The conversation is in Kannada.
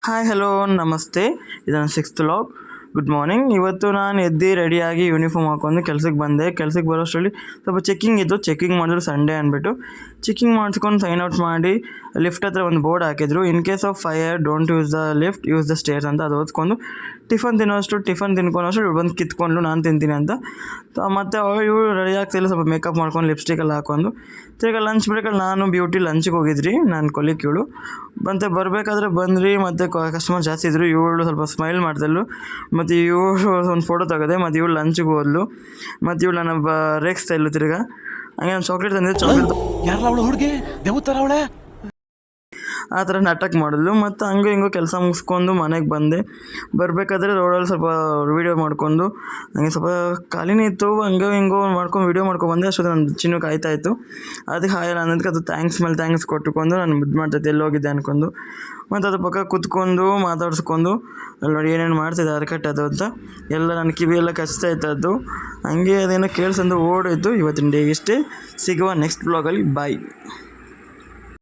ಹಾಯ್ ಹಲೋ ನಮಸ್ತೆ. ಇದು ನನ್ನ ಸಿಕ್ಸ್ತ್ ವ್ಲಾಗ್. Good morning. ಇವತ್ತು ನಾನು ಎದ್ದು ರೆಡಿಯಾಗಿ ಯೂನಿಫಾರ್ಮ್ ಹಾಕ್ಕೊಂಡು ಕೆಲ್ಸಕ್ಕೆ ಬಂದೆ. ಕೆಲ್ಸಕ್ಕೆ ಬರೋಷ್ಟರಲ್ಲಿ ಸ್ವಲ್ಪ ಚೆಕ್ಕಿಂಗ್ ಇತ್ತು. ಚೆಕ್ಕಿಂಗ್ ಮಾಡಿದ್ರು ಸಂಡೇ ಅಂದ್ಬಿಟ್ಟು ಚೆಕ್ಕಿಂಗ್ ಮಾಡಿಸ್ಕೊಂಡು ಸೈನ್ ಔಟ್ ಮಾಡಿ ಲಿಫ್ಟ್ ಹತ್ರ ಒಂದು ಬೋರ್ಡ್ ಹಾಕಿದ್ರು, in case of fire don't use the lift use the stairs ಅಂತ. ಅದು ಓದ್ಕೊಂಡು ಟಿಫನ್ ತಿನ್ಕೊಳೋಷ್ಟು ಇವಳು ಬಂದು ಕಿತ್ಕೊಂಡ್ಲು ನಾನು ತಿಂತೀನಿ ಅಂತ. ಮತ್ತು ಇವಳು ರೆಡಿ ಆಗ್ತಿಲ್ಲ, ಸ್ವಲ್ಪ ಮೇಕಪ್ ಮಾಡ್ಕೊಂಡು ಲಿಪ್ಸ್ಟಿಕೆಲ್ಲ ಹಾಕೊಂಡು ತಿರ್ಗಿ ಲಂಚ್ ಬ್ರೇಕಲ್ಲಿ ನಾನು ಬ್ಯೂಟಿ ಲಂಚ್ಗೆ ಹೋಗಿದ್ರಿ, ನಾನು ಕೊಲಿಕ್ ಇವಳು ಮತ್ತು ಬರಬೇಕಾದ್ರೆ ಬಂದ್ರಿ. ಮತ್ತು ಕಸ್ಟಮರ್ ಜಾಸ್ತಿ ಇದ್ದರು. ಇವಳು ಸ್ವಲ್ಪ ಸ್ಮೈಲ್ ಮಾಡ್ತಿದ್ಲು. ಮತ್ತು ಇವಳು ಒಂದು ಫೋಟೋ ತೆಗೆದೆ. ಮತ್ತು ಇವಳು ಲಂಚ್ಗೆ ಹೋದ್ಲು. ಮತ್ತು ಇವಳು ನನ್ನ ರೇಗಿಸ್ತಾ ಇದ್ಲು ತಿರ್ಗಾ. ಹಂಗೆ ನಾನು ಚಾಕ್ಲೇಟ್ ತಂದಿದ್ದೆ. ಚಾಕ್ಲೇಟ್ ಯಾರಲ್ಲ ಅವಳು ಹುಡುಗಿ ದೇವತರ ಅವಳೆ ಆ ಥರ ನಾಟಕ ಮಾಡಿದ್ಲು. ಮತ್ತು ಹಂಗೆ ಹಿಂಗೋ ಕೆಲಸ ಮುಗಿಸ್ಕೊಂಡು ಮನೆಗೆ ಬಂದೆ. ಬರಬೇಕಾದ್ರೆ ರೋಡಲ್ಲಿ ಸ್ವಲ್ಪ ವೀಡಿಯೋ ಮಾಡ್ಕೊಂಡು ಹಂಗೆ ಸ್ವಲ್ಪ ಖಾಲಿನೇ ಇತ್ತು, ಹಂಗೆ ಹಿಂಗೋ ಮಾಡ್ಕೊಂಡು ವೀಡಿಯೋ ಬಂದೆ. ಅಷ್ಟೊತ್ತು ನನ್ನ ಚಿನ್ನು ಕಾಯ್ತಾಯಿತ್ತು. ಅದಕ್ಕೆ ಹಾಯ್ ಅನ್ನೋದಕ್ಕೆ ಅದು ಥ್ಯಾಂಕ್ಸ್ ಮೇಲೆ ಥ್ಯಾಂಕ್ಸ್ ಕೊಟ್ಟುಕೊಂಡು ನಾನು ಇದು ಮಾಡ್ತೈತೆ ಎಲ್ಲೋಗಿದ್ದೆ ಅಂದ್ಕೊಂಡು. ಮತ್ತು ಅದ್ರ ಪಕ್ಕ ಕೂತ್ಕೊಂಡು ಮಾತಾಡಿಸ್ಕೊಂಡು ಅಲ್ಲಿ ನೋಡಿ ಏನೇನು ಮಾಡ್ತಿದ್ದೆ ಅರ್ಕಟ್ ಅದು ಅಂತ ಎಲ್ಲ ನನ್ನ ಕಿವಿಯೆಲ್ಲ ಕಚ್ತಾ ಇತ್ತದ್ದು. ಹಂಗೆ ಅದೇನೋ ಕೇಳಿಸಂದು ಓಡೋಯ್ತು. ಇವತ್ತಿನ ಡೇ ಇಷ್ಟೇ. ಸಿಗುವ ನೆಕ್ಸ್ಟ್ ಬ್ಲಾಗಲ್ಲಿ. ಬಾಯ್.